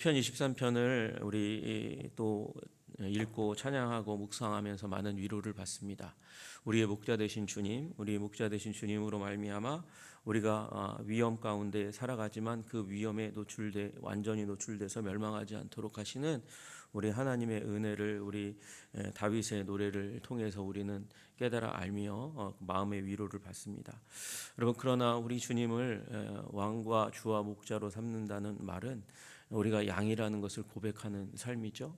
편 23편을 우리 또 읽고 찬양하고 묵상하면서 많은 위로를 받습니다. 우리의 목자 되신 주님, 우리의 목자 되신 주님으로 말미암아 우리가 위험 가운데 살아가지만 그 위험에 완전히 노출돼서 멸망하지 않도록 하시는 우리 하나님의 은혜를 우리 다윗의 노래를 통해서 우리는 깨달아 알며 마음의 위로를 받습니다. 여러분, 그러나 우리 주님을 왕과 주와 목자로 삼는다는 말은 우리가 양이라는 것을 고백하는 삶이죠.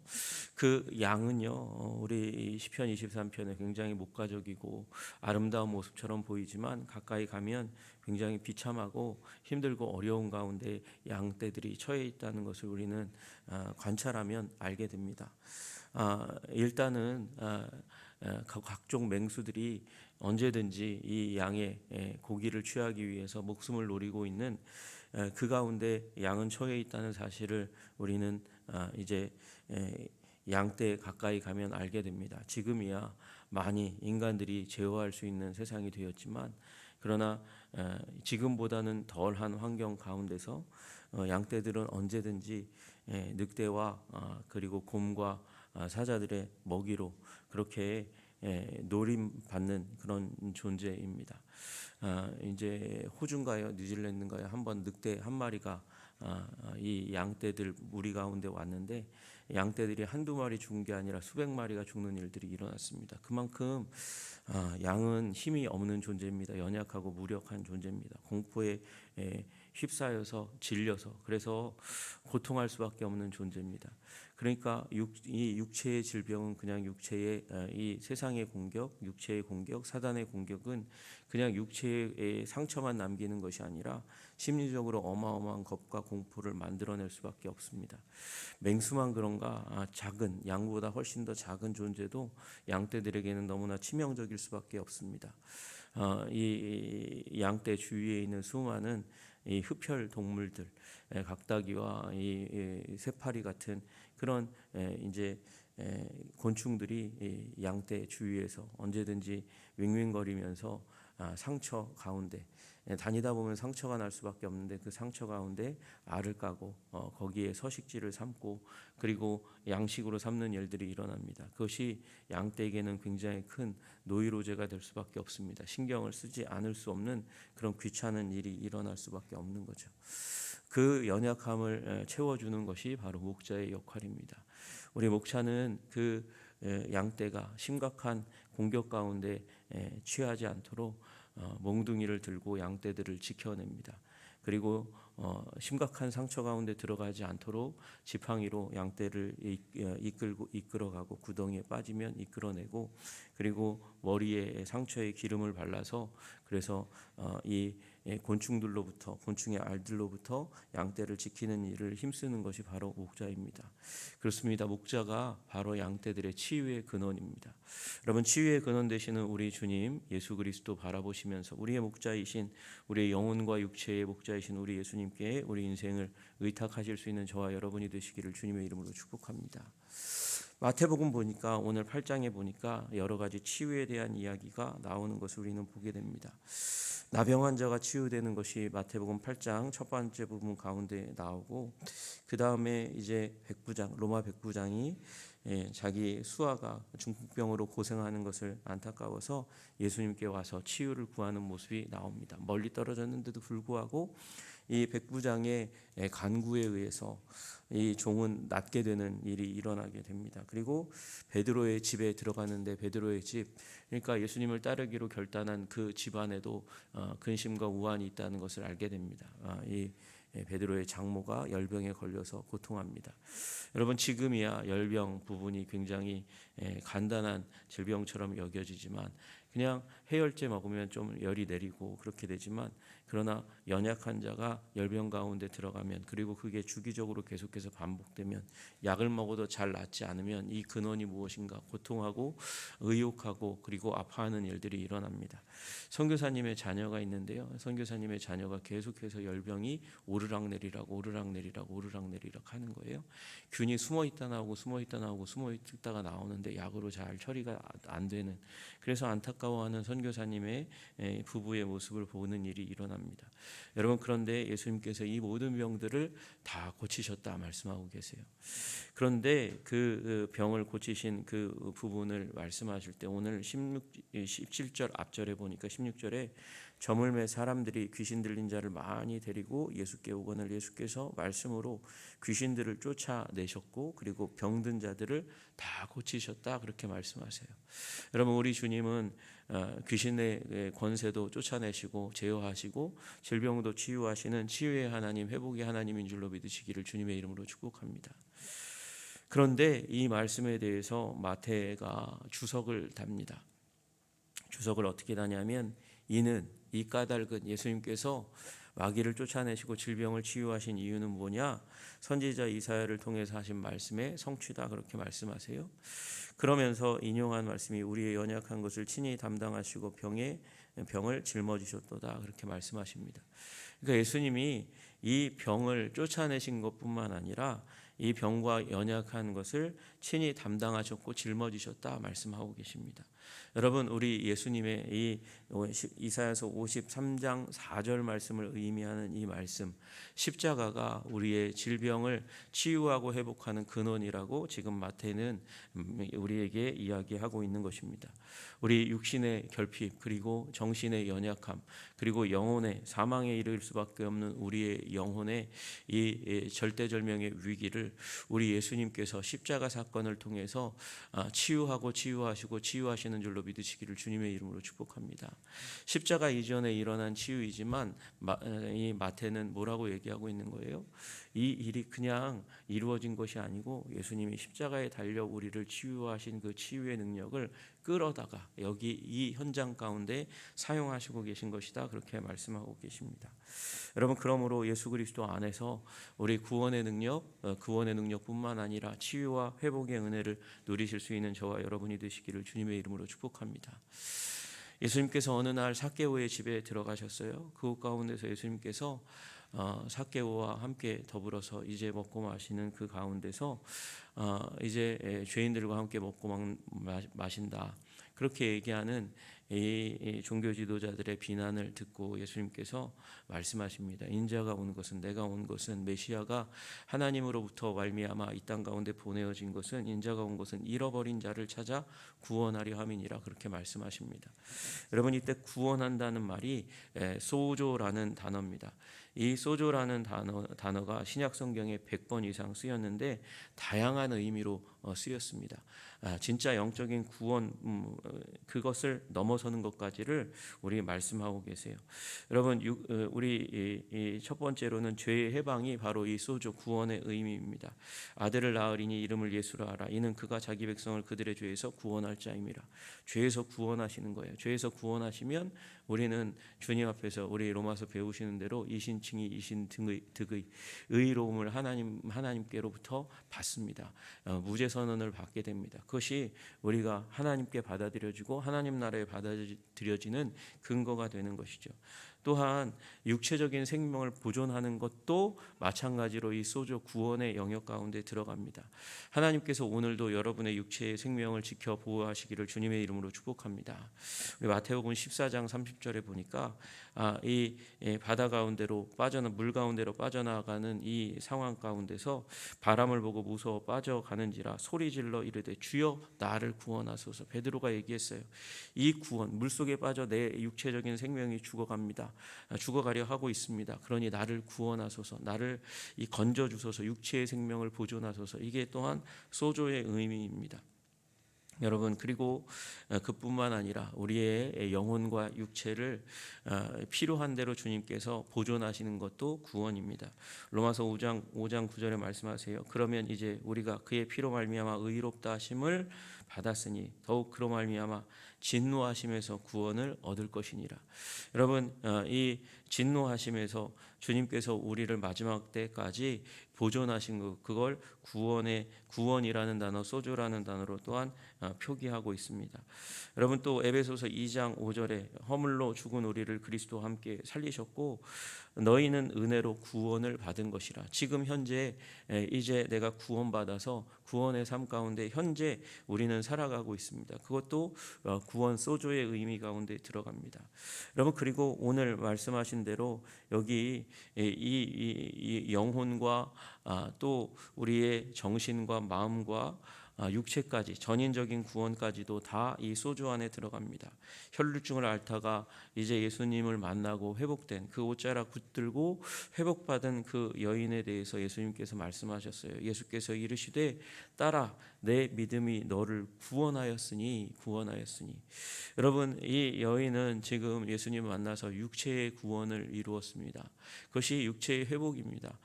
그 양은요, 우리 시편 23편에 굉장히 목가적이고 아름다운 모습처럼 보이지만 가까이 가면 굉장히 비참하고 힘들고 어려운 가운데 양떼들이 처해 있다는 것을 우리는 관찰하면 알게 됩니다. 일단은 각종 맹수들이 언제든지 이 양의 고기를 취하기 위해서 목숨을 노리고 있는 그 가운데 양은 처해 있다는 사실을 우리는 이제 양떼 가까이 가면 알게 됩니다. 지금이야 많이 인간들이 제어할 수 있는 세상이 되었지만 그러나 지금보다는 덜한 환경 가운데서 양떼들은 언제든지 늑대와 그리고 곰과 사자들의 먹이로 그렇게 노림받는 그런 존재입니다. 이제 호주인가요, 뉴질랜드인가요? 한번 늑대 한 마리가 이 양떼들 무리 가운데 왔는데 양떼들이 한두 마리 죽은 게 아니라 수백 마리가 죽는 일들이 일어났습니다. 그만큼 양은 힘이 없는 존재입니다. 연약하고 무력한 존재입니다. 공포에 휩싸여서 질려서 그래서 고통할 수밖에 없는 존재입니다. 그러니까 이 육체의 질병은 그냥 육체의 이 세상의 공격, 육체의 공격, 사단의 공격은 그냥 육체의 상처만 남기는 것이 아니라 심리적으로 어마어마한 겁과 공포를 만들어낼 수밖에 없습니다. 맹수만 그런가? 작은 양보다 훨씬 더 작은 존재도 양떼들에게는 너무나 치명적일 수밖에 없습니다. 이 양떼 주위에 있는 수많은 이 흡혈 동물들, 각다기와 이 새파리 같은 그런 이제 곤충들이 양떼 주위에서 언제든지 윙윙거리면서 상처 가운데 다니다 보면 상처가 날 수밖에 없는데 그 상처 가운데 알을 까고 거기에 서식지를 삼고 그리고 양식으로 삼는 일들이 일어납니다. 그것이 양떼에게는 굉장히 큰 노이로제가 될 수밖에 없습니다. 신경을 쓰지 않을 수 없는 그런 귀찮은 일이 일어날 수밖에 없는 거죠. 그 연약함을 채워주는 것이 바로 목자의 역할입니다. 우리 목자는 그 양떼가 심각한 공격 가운데 취하지 않도록 몽둥이를 들고 양떼들을 지켜냅니다. 그리고 심각한 상처 가운데 들어가지 않도록 지팡이로 양떼를 이끌어가고 구덩이에 빠지면 이끌어내고 그리고 머리에 상처에 기름을 발라서 그래서 이 곤충들로부터 곤충의 알들로부터 양떼를 지키는 일을 힘쓰는 것이 바로 목자입니다. 그렇습니다. 목자가 바로 양떼들의 치유의 근원입니다. 여러분, 치유의 근원 되시는 우리 주님 예수 그리스도 바라보시면서 우리의 목자이신 우리의 영혼과 육체의 목자이신 우리 예수님께 우리 인생을 의탁하실 수 있는 저와 여러분이 되시기를 주님의 이름으로 축복합니다. 마태복음 보니까 오늘 8장에 보니까 여러 가지 치유에 대한 이야기가 나오는 것을 우리는 보게 됩니다. 나병 환자가 치유되는 것이 마태복음 8장 첫 번째 부분 가운데 나오고 그 다음에 이제 로마 백부장이 자기 수하가 중풍병으로 고생하는 것을 안타까워서 예수님께 와서 치유를 구하는 모습이 나옵니다. 멀리 떨어졌는데도 불구하고 이 백부장의 간구에 의해서 이 종은 낫게 되는 일이 일어나게 됩니다. 그리고 베드로의 집에 들어가는데 베드로의 집, 그러니까 예수님을 따르기로 결단한 그 집안에도 근심과 우환이 있다는 것을 알게 됩니다. 이 베드로의 장모가 열병에 걸려서 고통합니다. 여러분, 지금이야 열병 부분이 굉장히 간단한 질병처럼 여겨지지만 그냥 해열제 먹으면 좀 열이 내리고 그렇게 되지만 그러나 연약한 자가 열병 가운데 들어가면 그리고 그게 주기적으로 계속해서 반복되면 약을 먹어도 잘 낫지 않으면 이 근원이 무엇인가 고통하고 의욕하고 그리고 아파하는 일들이 일어납니다. 선교사님의 자녀가 있는데요. 선교사님의 자녀가 계속해서 열병이 오르락내리락 하는 거예요. 균이 숨어있다 나오고 숨어있다 나오고 숨어있다가 나오는데 약으로 잘 처리가 안 되는, 그래서 안타깝게 안타까워하는 선교사님의 부부의 모습을 보는 일이 일어납니다. 여러분, 그런데 예수님께서 이 모든 병들을 다 고치셨다 말씀하고 계세요. 그런데 그 병을 고치신 그 부분을 말씀하실 때 오늘 17절 앞절에 보니까 16절에 저물매 사람들이 귀신 들린 자를 많이 데리고 예수께 오거늘 예수께서 말씀으로 귀신들을 쫓아내셨고 그리고 병든 자들을 다 고치셨다 그렇게 말씀하세요. 여러분, 우리 주님은 귀신의 권세도 쫓아내시고 제어하시고 질병도 치유하시는 치유의 하나님, 회복의 하나님인 줄로 믿으시기를 주님의 이름으로 축복합니다. 그런데 이 말씀에 대해서 마태가 주석을 답니다. 주석을 어떻게 다냐면 이 까닭은 예수님께서 마귀를 쫓아내시고 질병을 치유하신 이유는 뭐냐? 선지자 이사야를 통해서 하신 말씀의 성취다 그렇게 말씀하세요. 그러면서 인용한 말씀이 우리의 연약한 것을 친히 담당하시고 병을 짊어지셨도다 그렇게 말씀하십니다. 그러니까 예수님이 이 병을 쫓아내신 것뿐만 아니라 이 병과 연약한 것을 친히 담당하셨고 짊어지셨다 말씀하고 계십니다. 여러분, 우리 예수님의 이 이사야서 53장 4절 말씀을 의미하는 이 말씀, 십자가가 우리의 질병을 치유하고 회복하는 근원이라고 지금 마태는 우리에게 이야기하고 있는 것입니다. 우리 육신의 결핍, 그리고 정신의 연약함, 그리고 영혼의 사망에 이를 수밖에 없는 우리의 영혼의 이 절대절명의 위기를 우리 예수님께서 십자가 사건을 통해서 치유하고 치유하시고 치유하시는 줄로 믿으시기를 주님의 이름으로 축복합니다. 십자가 이전에 일어난 치유이지만 이 마태는 뭐라고 얘기하고 있는 거예요? 이 일이 그냥 이루어진 것이 아니고 예수님이 십자가에 달려 우리를 치유하신 그 치유의 능력을 끌어다가 여기 이 현장 가운데 사용하시고 계신 것이다 그렇게 말씀하고 계십니다. 여러분, 그러므로 예수 그리스도 안에서 우리 구원의 능력뿐만 아니라 치유와 회복의 은혜를 누리실 수 있는 저와 여러분이 되시기를 주님의 이름으로 축복합니다. 예수님께서 어느 날 삭개오의 집에 들어가셨어요. 그 가운데서 예수님께서 삭개오와 함께 더불어서 이제 먹고 마시는 그 가운데서 이제 죄인들과 함께 먹고 마신다 그렇게 얘기하는 이 종교 지도자들의 비난을 듣고 예수님께서 말씀하십니다. 인자가 온 것은 내가 온 것은 메시아가 하나님으로부터 말미암아 이 땅 가운데 보내어진 것은 인자가 온 것은 잃어버린 자를 찾아 구원하려 함이니라 그렇게 말씀하십니다. 여러분, 이때 구원한다는 말이 소조라는 단어입니다. 이 소조라는 단어가 신약 성경에 100번 이상 쓰였는데 다양한 의미로 쓰였습니다. 진짜 영적인 구원 그것을 넘어서는 것까지를 우리 말씀하고 계세요. 여러분, 우리 첫 번째로는 죄의 해방이 바로 이 소조 구원의 의미입니다. 아들을 낳으리니 이름을 예수라 하라. 이는 그가 자기 백성을 그들의 죄에서 구원할 자임이라. 죄에서 구원하시는 거예요. 죄에서 구원하시면 우리는 주님 앞에서 우리 로마서 배우시는 대로 이신칭의 이신득의 의로움을 하나님께로부터 받습니다. 무죄 선언을 받게 됩니다. 그것이 우리가 하나님께 받아들여지고 하나님 나라에 받아들여지는 근거가 되는 것이죠. 또한 육체적인 생명을 보존하는 것도 마찬가지로 이 소조 구원의 영역 가운데 들어갑니다. 하나님께서 오늘도 여러분의 육체의 생명을 지켜 보호하시기를 주님의 이름으로 축복합니다. 우리 마태복음 14장 30절에 보니까 이 바다 가운데로 물 가운데로 빠져나가는 이 상황 가운데서 바람을 보고 무서워 빠져가는지라 소리질러 이르되 주여 나를 구원하소서. 베드로가 얘기했어요. 이 구원, 물속에 빠져 내 육체적인 생명이 죽어가려 하고 있습니다. 그러니 나를 구원하소서, 나를 건져 주소서, 육체의 생명을 보존하소서. 이게 또한 소조의 의미입니다. 여러분, 그리고 그뿐만 아니라 우리의 영혼과 육체를 필요한 대로 주님께서 보존하시는 것도 구원입니다. 로마서 5장 9절에 말씀하세요. 그러면 이제 우리가 그의 피로 말미암아 의롭다 하심을 받았으니 더욱 그로 말미암아 진노하심에서 구원을 얻을 것이니라. 여러분, 이 진노하심에서 주님께서 우리를 마지막 때까지 보존하신 것, 그걸 구원이라는 단어, 소조라는 단어로 또한 표기하고 있습니다. 여러분, 또 에베소서 2장 5절에 허물로 죽은 우리를 그리스도와 함께 살리셨고 너희는 은혜로 구원을 받은 것이라. 지금 현재 이제 내가 구원받아서 구원의 삶 가운데 현재 우리는 살아가고 있습니다. 그것도 구원 소조의 의미 가운데 들어갑니다. 여러분, 그리고 오늘 말씀하신 대로 여기 이 영혼과 또 우리의 정신과 마음과 육체까지, 전인적인 구원까지도 다 이 소주 안에 들어갑니다. 혈루증을 앓다가 이제 예수님을 만나고 회복된, 그 옷자락 붙들고 회복받은 그 여인에 대해서 예수님께서 말씀하셨어요. 예수께서 이르시되 따라 내 믿음이 너를 구원하였으니. 여러분, 이 여인은 지금 예수님 만나서 육체의 구원을 이루었습니다. 그것이 육체의 회복입니다.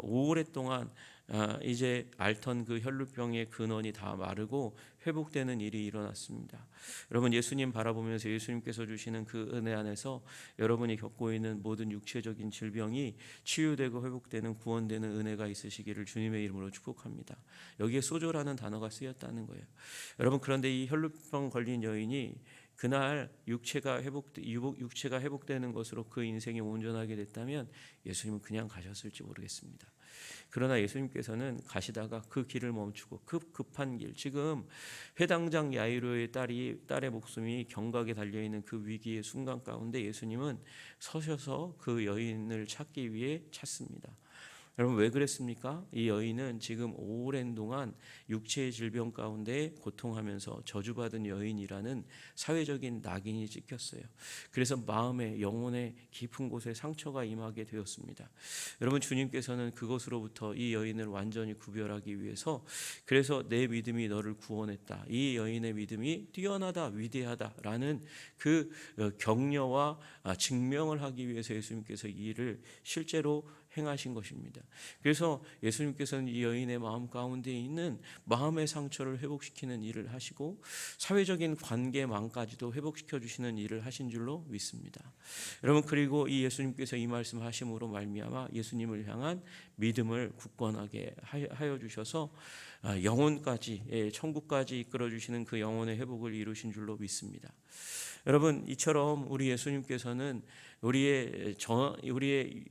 오랫동안 이제 앓던 그 혈루병의 근원이 다 마르고 회복되는 일이 일어났습니다. 여러분, 예수님 바라보면서 예수님께서 주시는 그 은혜 안에서 여러분이 겪고 있는 모든 육체적인 질병이 치유되고 회복되는, 구원되는 은혜가 있으시기를 주님의 이름으로 축복합니다. 여기에 소조라는 단어가 쓰였다는 거예요. 여러분, 그런데 이 혈루병 걸린 여인이 그날 육체가 회복되는 것으로 그 인생이 온전하게 됐다면 예수님은 그냥 가셨을지 모르겠습니다. 그러나 예수님께서는 가시다가 그 길을 멈추고 급한 길, 지금 회당장 야이로의 딸의 목숨이 경각에 달려있는 그 위기의 순간 가운데 예수님은 서셔서 그 여인을 찾기 위해 찾습니다. 여러분, 왜 그랬습니까? 이 여인은 지금 오랜 동안 육체의 질병 가운데 고통하면서 저주받은 여인이라는 사회적인 낙인이 찍혔어요. 그래서 마음에, 영혼의 깊은 곳에 상처가 임하게 되었습니다. 여러분, 주님께서는 그것으로부터 이 여인을 완전히 구별하기 위해서, 그래서 내 믿음이 너를 구원했다, 이 여인의 믿음이 뛰어나다, 위대하다라는 그 격려와 증명을 하기 위해서 예수님께서 이 일을 실제로 행하신 것입니다. 그래서 예수님께서는 이 여인의 마음 가운데 있는 마음의 상처를 회복시키는 일을 하시고 사회적인 관계망까지도 회복시켜 주시는 일을 하신 줄로 믿습니다. 여러분, 그리고 이 예수님께서 이 말씀하심으로 말미암아 예수님을 향한 믿음을 굳건하게 하여 주셔서 영혼까지, 천국까지 이끌어 주시는 그 영혼의 회복을 이루신 줄로 믿습니다. 여러분, 이처럼 우리 예수님께서는 우리의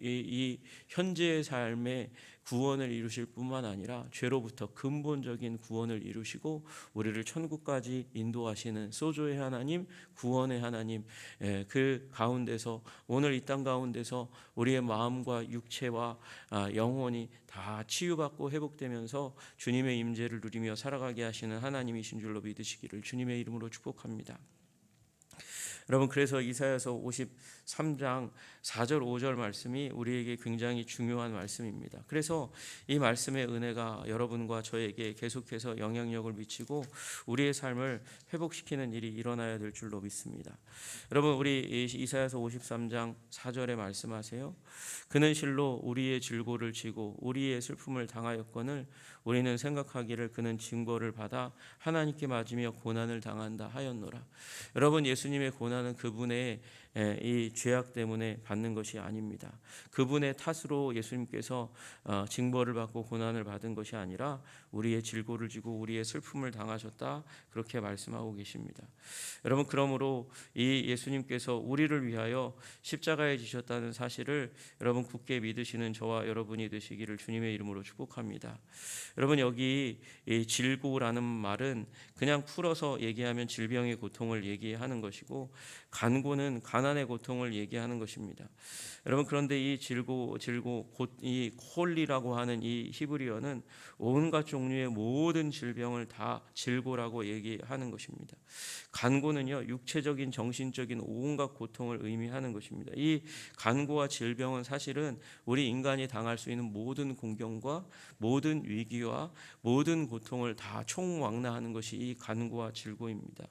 이 현재의 삶의 구원을 이루실 뿐만 아니라 죄로부터 근본적인 구원을 이루시고 우리를 천국까지 인도하시는 소조의 하나님, 구원의 하나님, 그 가운데서 오늘 이 땅 가운데서 우리의 마음과 육체와 영혼이 다 치유받고 회복되면서 주님의 임재를 누리며 살아가게 하시는 하나님이신 줄로 믿으시기를 주님의 이름으로 축복합니다. 여러분, 그래서 이사야서 53장 4절 5절 말씀이 우리에게 굉장히 중요한 말씀입니다. 그래서 이 말씀의 은혜가 여러분과 저에게 계속해서 영향력을 미치고 우리의 삶을 회복시키는 일이 일어나야 될 줄로 믿습니다. 여러분, 우리 이사야서 53장 4절에 말씀하세요. 그는 실로 우리의 질고를 지고 우리의 슬픔을 당하였거늘 우리는 생각하기를 그는 징벌을 받아 하나님께 맞으며 고난을 당한다 하였노라. 여러분, 예수님의 고난은 그분의 이 죄악 때문에 받는 것이 아닙니다. 그분의 탓으로 예수님께서 징벌을 받고 고난을 받은 것이 아니라 우리의 질고를 지고 우리의 슬픔을 당하셨다, 그렇게 말씀하고 계십니다. 여러분, 그러므로 이 예수님께서 우리를 위하여 십자가에 지셨다는 사실을 여러분 굳게 믿으시는 저와 여러분이 되시기를 주님의 이름으로 축복합니다. 여러분, 여기 이 질고라는 말은 그냥 풀어서 얘기하면 질병의 고통을 얘기하는 것이고, 간고는 가난의 고통을 얘기하는 것입니다. 여러분, 그런데 이 이 콜리라고 하는 이 히브리어는 온갖 종류의 모든 질병을 다 질고라고 얘기하는 것입니다. 간고는요, 육체적인, 정신적인 온갖 고통을 의미하는 것입니다. 이 간고와 질병은 사실은 우리 인간이 당할 수 있는 모든 공경과 모든 위기와 모든 고통을 다 총망라하는 것이 이 간고와 질고입니다.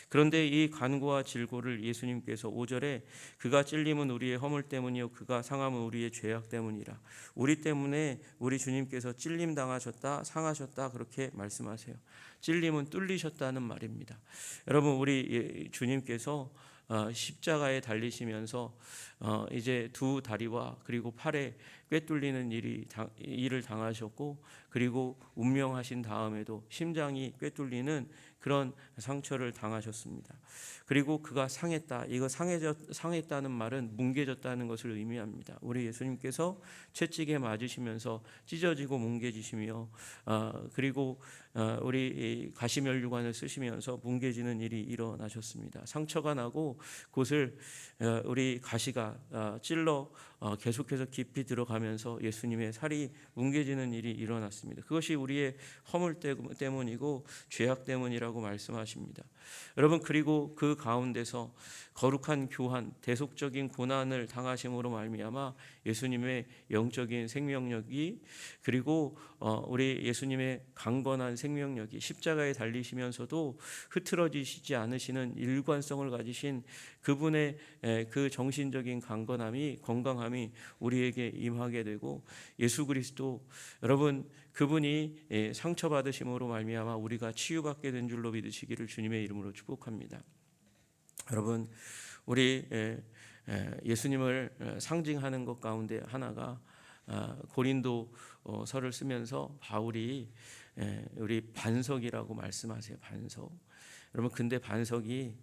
그런데 이 간고와 질고를 예수님께서 5절에 그가 찔림은 우리의 허물 때문이요 그가 상함은 우리의 죄악 때문이라. 우리 때문에 우리 주님께서 찔림 당하셨다, 상하셨다, 그렇게 말씀하세요. 찔림은 뚫리셨다는 말입니다. 여러분, 우리 주님께서 십자가에 달리시면서 이제 두 다리와 그리고 팔에 꿰뚫리는 일을 당하셨고, 그리고 운명하신 다음에도 심장이 꿰뚫리는 그런 상처를 당하셨습니다. 그리고 그가 상했다. 이거 상했다는 말은 뭉개졌다는 것을 의미합니다. 우리 예수님께서 채찍에 맞으시면서 찢어지고 뭉개지시며, 그리고 우리 가시면류관을 쓰시면서 뭉개지는 일이 일어나셨습니다. 상처가 나고 곳을 우리 가시가 찔러 계속해서 깊이 들어가면서 예수님의 살이 뭉개지는 일이 일어났습니다. 그것이 우리의 허물 때문이고 죄악 때문이라고 말씀하십니다. 여러분, 그리고 그 가운데서 거룩한 교환, 대속적인 고난을 당하심으로 말미암아 예수님의 영적인 생명력이, 그리고 우리 예수님의 강건한 생명력이, 십자가에 달리시면서도 흐트러지시지 않으시는 일관성을 가지신 그분의 그 정신적인 강건함이, 건강함이 우리에게 임하게 되고, 예수 그리스도, 여러분, 그분이 상처받으심으로 말미암아 우리가 치유받게 된 줄로 믿으시기를 주님의 이름으로 축복합니다. 여러분, 우리 예수님을 상징하는 것 가운데 하나가 고린도서를 쓰면서 바울이 우리 반석이라고 말씀하세요. 반석. 여러분, 근데 반석이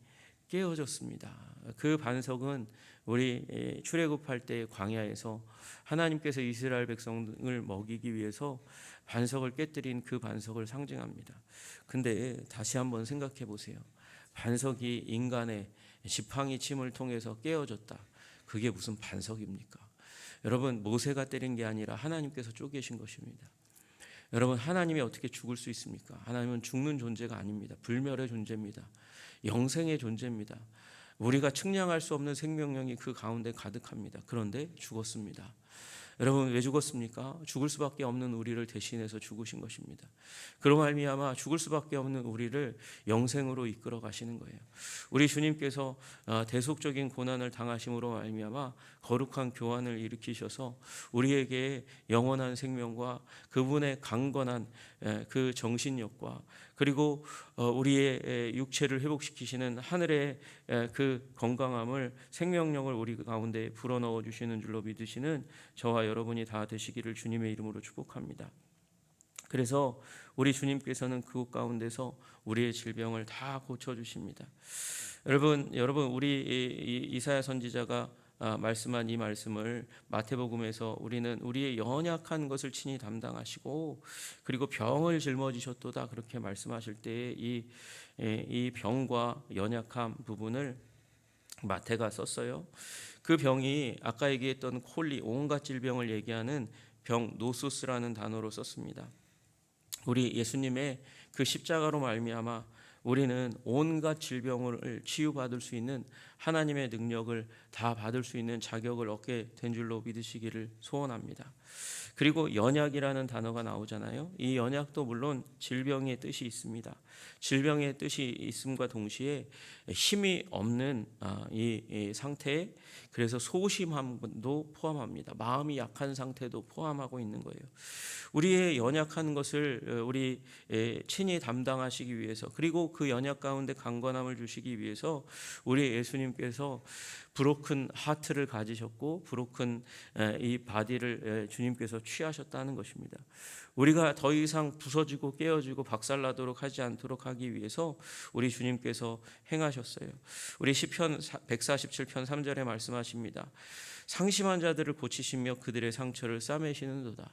깨어졌습니다. 그 반석은 우리 출애굽할 때 광야에서 하나님께서 이스라엘 백성을 먹이기 위해서 반석을 깨뜨린 그 반석을 상징합니다. 근데 다시 한번 생각해 보세요. 반석이 인간의 지팡이 침을 통해서 깨어졌다. 그게 무슨 반석입니까? 여러분, 모세가 때린 게 아니라 하나님께서 쪼개신 것입니다. 여러분, 하나님이 어떻게 죽을 수 있습니까? 하나님은 죽는 존재가 아닙니다. 불멸의 존재입니다. 영생의 존재입니다. 우리가 측량할 수 없는 생명력이 그 가운데 가득합니다. 그런데 죽었습니다. 여러분, 왜 죽었습니까? 죽을 수밖에 없는 우리를 대신해서 죽으신 것입니다. 그로 말미암아 죽을 수밖에 없는 우리를 영생으로 이끌어 가시는 거예요. 우리 주님께서 대속적인 고난을 당하심으로 말미암아 거룩한 교환을 일으키셔서 우리에게 영원한 생명과 그분의 강건한 그 정신력과, 그리고 우리의 육체를 회복시키시는 하늘의 그 건강함을, 생명력을 우리 가운데 불어넣어 주시는 줄로 믿으시는 저와 여러분이 다 되시기를 주님의 이름으로 축복합니다. 그래서 우리 주님께서는 그곳 가운데서 우리의 질병을 다 고쳐주십니다. 여러분, 우리 이사야 선지자가 말씀한 이 말씀을 마태복음에서 우리는 우리의 연약한 것을 친히 담당하시고 그리고 병을 짊어지셨도다, 그렇게 말씀하실 때에 이 병과 연약함 부분을 마태가 썼어요. 그 병이 아까 얘기했던 콜리, 온갖 질병을 얘기하는 병, 노소스라는 단어로 썼습니다. 우리 예수님의 그 십자가로 말미암아 우리는 온갖 질병을 치유받을 수 있는 하나님의 능력을 다 받을 수 있는 자격을 얻게 된 줄로 믿으시기를 소원합니다. 그리고 연약이라는 단어가 나오잖아요. 이 연약도 물론 질병의 뜻이 있습니다. 질병의 뜻이 있음과 동시에 힘이 없는 이 상태에, 그래서 소심함도 포함합니다. 마음이 약한 상태도 포함하고 있는 거예요. 우리의 연약한 것을 우리 친히 담당하시기 위해서, 그리고 그 연약 가운데 강건함을 주시기 위해서 우리 예수님께서 브로큰 하트를 가지셨고 브로큰 이 바디를 주님께서 취하셨다는 것입니다. 우리가 더 이상 부서지고 깨어지고 박살나도록 하지 않도록 하기 위해서 우리 주님께서 행하셨어요. 우리 시편 147편 3절에 말씀하십니다. 상심한 자들을 고치시며 그들의 상처를 싸매시는도다.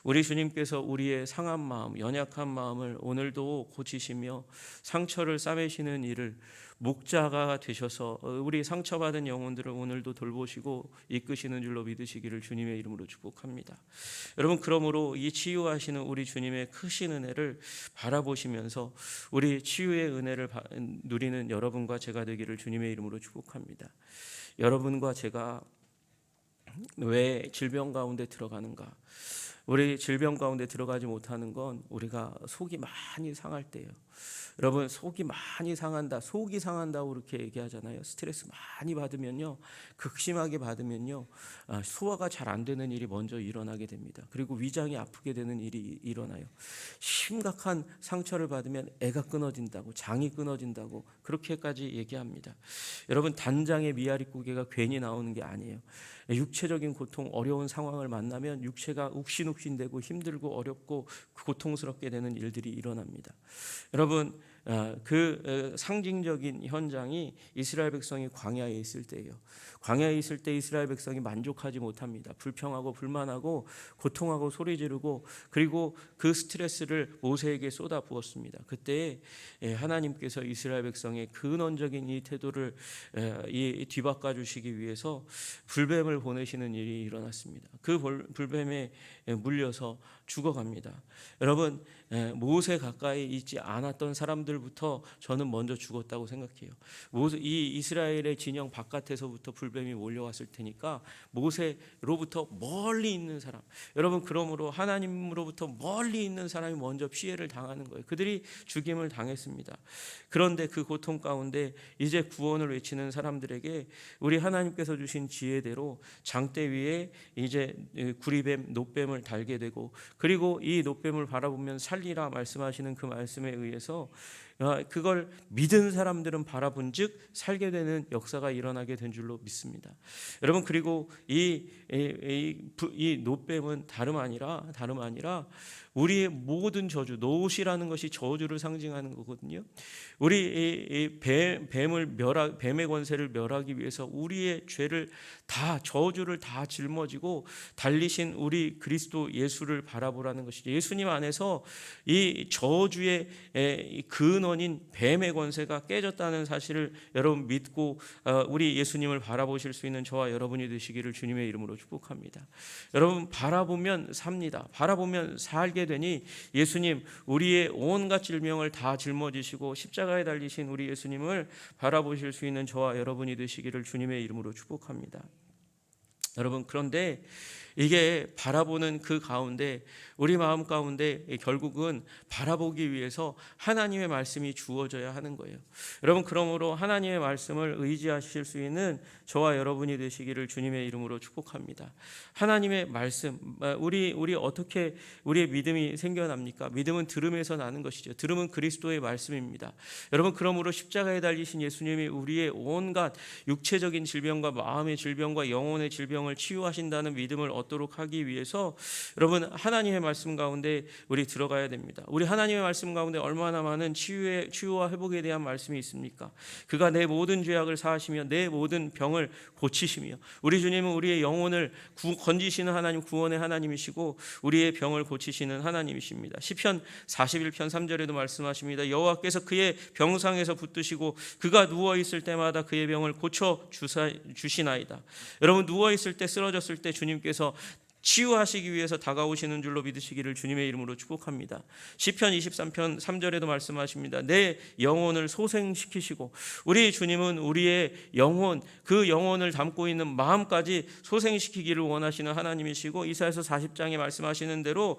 우리 주님께서 우리의 상한 마음, 연약한 마음을 오늘도 고치시며 상처를 싸매시는 일을 목자가 되셔서 우리 상처받은 영혼들을 오늘도 돌보시고 이끄시는 줄로 믿으시기를 주님의 이름으로 축복합니다. 여러분, 그러므로 이 치유하시는 우리 주님의 크신 은혜를 바라보시면서 우리 치유의 은혜를 누리는 여러분과 제가 되기를 주님의 이름으로 축복합니다. 여러분과 제가 왜 질병 가운데 들어가는가? 우리 질병 가운데 들어가지 못하는 건 우리가 속이 많이 상할 때예요. 여러분, 속이 많이 상한다, 속이 상한다고 그렇게 얘기하잖아요. 스트레스 많이 받으면요, 극심하게 받으면요, 소화가 잘 안 되는 일이 먼저 일어나게 됩니다. 그리고 위장이 아프게 되는 일이 일어나요. 심각한 상처를 받으면 애가 끊어진다고, 장이 끊어진다고 그렇게까지 얘기합니다. 여러분, 단장의 미아리꾸개가 괜히 나오는 게 아니에요. 육체적인 고통, 어려운 상황을 만나면 육체가 욱신욱신되고 힘들고 어렵고 고통스럽게 되는 일들이 일어납니다. 여러분, 그 상징적인 현장이 이스라엘 백성이 광야에 있을 때예요. 광야에 있을 때 이스라엘 백성이 만족하지 못합니다. 불평하고 불만하고 고통하고 소리 지르고, 그리고 그 스트레스를 모세에게 쏟아 부었습니다. 그때 하나님께서 이스라엘 백성의 근원적인 이 태도를 뒤바꿔 주시기 위해서 불뱀을 보내시는 일이 일어났습니다. 그 불뱀에 물려서 죽어갑니다. 여러분, 모세 가까이 있지 않았던 사람들부터 저는 먼저 죽었다고 생각해요. 이 이스라엘의 진영 바깥에서부터 불뱀이 몰려왔을 테니까 모세로부터 멀리 있는 사람, 여러분, 그러므로 하나님으로부터 멀리 있는 사람이 먼저 피해를 당하는 거예요. 그들이 죽임을 당했습니다. 그런데 그 고통 가운데 이제 구원을 외치는 사람들에게 우리 하나님께서 주신 지혜대로 장대 위에 이제 구리뱀, 놋뱀을 달게 되고, 그리고 이 놋뱀을 바라보면 살리라 말씀하시는 그 말씀에 의해서 그걸 믿은 사람들은 바라본 즉 살게 되는 역사가 일어나게 된 줄로 믿습니다. 여러분, 그리고 이 놋뱀은 다름 아니라 우리의 모든 저주, 노옷이라는 것이 저주를 상징하는 거거든요. 우리 뱀의 권세를 멸하기 위해서 우리의 죄를 다, 저주를 다 짊어지고 달리신 우리 그리스도 예수를 바라보라는 것이죠. 예수님 안에서 이 저주의 근원인 뱀의 권세가 깨졌다는 사실을 여러분 믿고 우리 예수님을 바라보실 수 있는 저와 여러분이 되시기를 주님의 이름으로 축복합니다. 여러분, 바라보면 삽니다. 바라보면 살게 되니 예수님, 우리의 온갖 질병을 다 짊어지시고 십자가에 달리신 우리 예수님을 바라보실 수 있는 저와 여러분이 되시기를 주님의 이름으로 축복합니다. 여러분, 그런데 이게 바라보는 그 가운데 우리 마음 가운데 결국은 바라보기 위해서 하나님의 말씀이 주어져야 하는 거예요. 여러분, 그러므로 하나님의 말씀을 의지하실 수 있는 저와 여러분이 되시기를 주님의 이름으로 축복합니다. 하나님의 말씀, 우리 어떻게 우리의 믿음이 생겨납니까? 믿음은 들음에서 나는 것이죠. 들음은 그리스도의 말씀입니다. 여러분, 그러므로 십자가에 달리신 예수님이 우리의 온갖 육체적인 질병과 마음의 질병과 영혼의 질병을 치유하신다는 믿음을 얻도록 하기 위해서 여러분, 하나님의 말씀 가운데 우리 들어가야 됩니다. 우리 하나님의 말씀 가운데 얼마나 많은 치유와 회복에 대한 말씀이 있습니까? 그가 내 모든 죄악을 사하시며 내 모든 병을 고치시며, 우리 주님은 우리의 영혼을 건지시는 하나님, 구원의 하나님이시고 우리의 병을 고치시는 하나님이십니다. 시편 41편 3절에도 말씀하십니다. 여호와께서 그의 병상에서 붙드시고 그가 누워 있을 때마다 그의 병을 고쳐 주시나이다. 여러분, 누워 있을 때, 쓰러졌을 때 주님께서 치유하시기 위해서 다가오시는 줄로 믿으시기를 주님의 이름으로 축복합니다. 시편 23편 3절에도 말씀하십니다. 내 영혼을 소생시키시고, 우리 주님은 우리의 영혼, 그 영혼을 담고 있는 마음까지 소생시키기를 원하시는 하나님이시고, 이사야서 40장에 말씀하시는 대로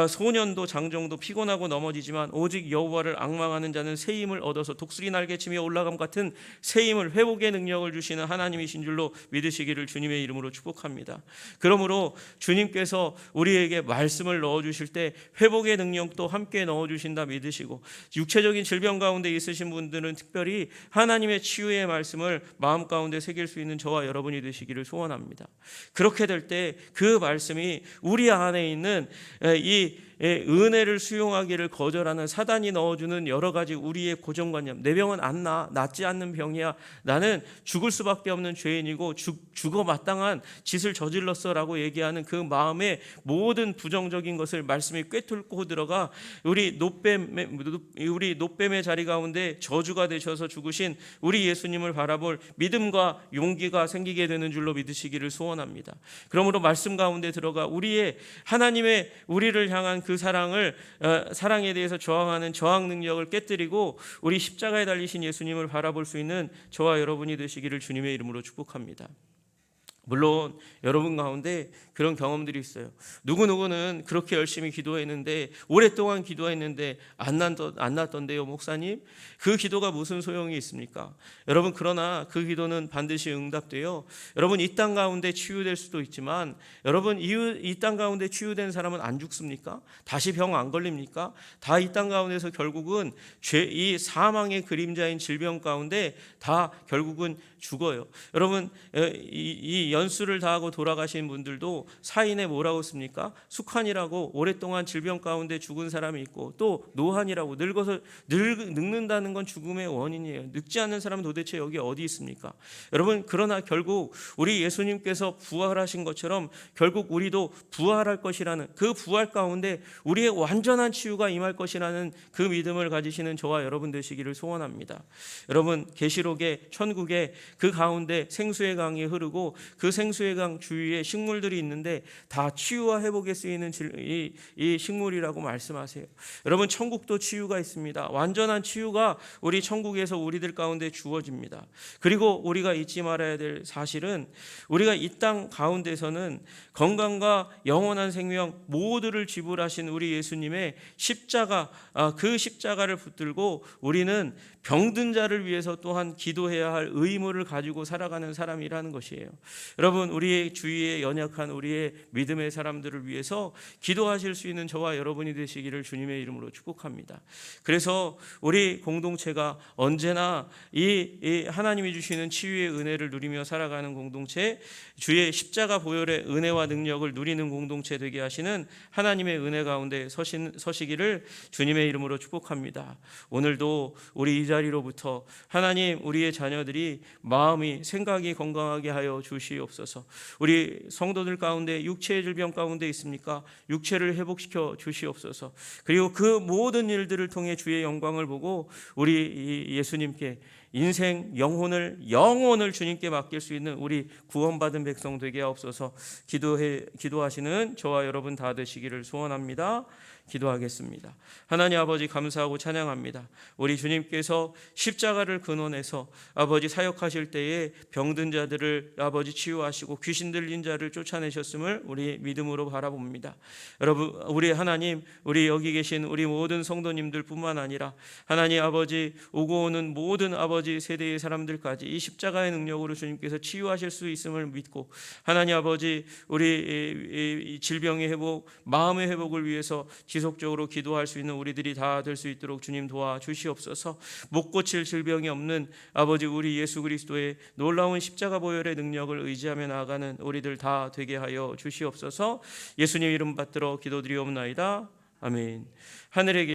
소년도 장정도 피곤하고 넘어지지만 오직 여호와를 앙망하는 자는 새 힘을 얻어서 독수리 날개치며 올라감 같은 새 힘을, 회복의 능력을 주시는 하나님이신 줄로 믿으시기를 주님의 이름으로 축복합니다. 그러므로 주님께서 우리에게 말씀을 넣어주실 때 회복의 능력도 함께 넣어주신다 믿으시고, 육체적인 질병 가운데 있으신 분들은 특별히 하나님의 치유의 말씀을 마음 가운데 새길 수 있는 저와 여러분이 되시기를 소원합니다. 그렇게 될 때 그 말씀이 우리 안에 있는 이 은혜를 수용하기를 거절하는 사단이 넣어주는 여러 가지 우리의 고정관념, 내 병은 안 나, 낫지 않는 병이야, 나는 죽을 수밖에 없는 죄인이고 죽어 마땅한 짓을 저질렀어 라고 얘기하는 그 마음의 모든 부정적인 것을 말씀이 꿰뚫고 들어가 우리 놋뱀의 자리 가운데 저주가 되셔서 죽으신 우리 예수님을 바라볼 믿음과 용기가 생기게 되는 줄로 믿으시기를 소원합니다. 그러므로 말씀 가운데 들어가 우리의 하나님의 우리를 향한 그 사랑에 대해서 저항하는 저항 능력을 깨뜨리고 우리 십자가에 달리신 예수님을 바라볼 수 있는 저와 여러분이 되시기를 주님의 이름으로 축복합니다. 물론 여러분 가운데 그런 경험들이 있어요. 누구누구는 그렇게 열심히 기도했는데 오랫동안 기도했는데 안 났던데요 목사님? 그 기도가 무슨 소용이 있습니까? 여러분 그러나 그 기도는 반드시 응답돼요. 여러분 이 땅 가운데 치유될 수도 있지만 여러분 이 땅 가운데 치유된 사람은 안 죽습니까? 다시 병 안 걸립니까? 다 이 땅 가운데서 결국은 이 사망의 그림자인 질병 가운데 다 결국은 죽어요. 여러분 이 연수를 다하고 돌아가신 분들도 사인에 뭐라고 씁니까? 숙환이라고 오랫동안 질병 가운데 죽은 사람이 있고 또 노환이라고 늙어서 늙는다는 건 죽음의 원인이에요. 늙지 않는 사람은 도대체 여기 어디 있습니까? 여러분 그러나 결국 우리 예수님께서 부활하신 것처럼 결국 우리도 부활할 것이라는 그 부활 가운데 우리의 완전한 치유가 임할 것이라는 그 믿음을 가지시는 저와 여러분 되시기를 소원합니다. 여러분 계시록에 천국에 그 가운데 생수의 강이 흐르고 그 생수의 강 주위에 식물들이 있는데 다 치유와 회복에 쓰이는 이 식물이라고 말씀하세요. 여러분 천국도 치유가 있습니다. 완전한 치유가 우리 천국에서 우리들 가운데 주어집니다. 그리고 우리가 잊지 말아야 될 사실은 우리가 이 땅 가운데서는 건강과 영원한 생명 모두를 지불하신 우리 예수님의 십자가 그 십자가를 붙들고 우리는 병든 자를 위해서 또한 기도해야 할 의무를 가지고 살아가는 사람이라는 것이에요. 여러분 우리의 주위에 연약한 우리의 믿음의 사람들을 위해서 기도하실 수 있는 저와 여러분이 되시기를 주님의 이름으로 축복합니다. 그래서 우리 공동체가 언제나 이 하나님이 주시는 치유의 은혜를 누리며 살아가는 공동체, 주의 십자가 보혈의 은혜와 능력을 누리는 공동체 되게 하시는 하나님의 은혜 가운데 서시기를 주님의 이름으로 축복합니다. 오늘도 우리 이 자리로부터 하나님 우리의 자녀들이 마음이 생각이 건강하게 하여 주시옵소서. 우리 성도들 가운데 육체의 질병 가운데 있습니까? 육체를 회복시켜 주시옵소서. 그리고 그 모든 일들을 통해 주의 영광을 보고 우리 예수님께 인생 영혼을 주님께 맡길 수 있는 우리 구원받은 백성 되게 하옵소서. 기도하시는 저와 여러분 다 되시기를 소원합니다. 기도하겠습니다. 하나님 아버지 감사하고 찬양합니다. 우리 주님께서 십자가를 근원해서 아버지 사역하실 때에 병든 자들을 아버지 치유하시고 귀신 들린 자를 쫓아내셨음을 우리 믿음으로 바라봅니다. 여러분 우리 하나님 우리 여기 계신 우리 모든 성도님들 뿐만 아니라 하나님 아버지 오고 오는 모든 아버지 세대의 사람들까지 이 십자가의 능력으로 주님께서 치유하실 수 있음을 믿고 하나님 아버지 우리 질병의 회복 마음의 회복을 위해서 지속적으로 기도할 수 있는 우리들이 다 될 수 있도록 주님 도와주시옵소서. 못 고칠 질병이 없는 아버지 우리 예수 그리스도의 놀라운 십자가 보혈의 능력을 의지하며 나아가는 우리들 다 되게 하여 주시옵소서. 예수님 이름 받들어 기도드리옵나이다. 아멘. 하늘에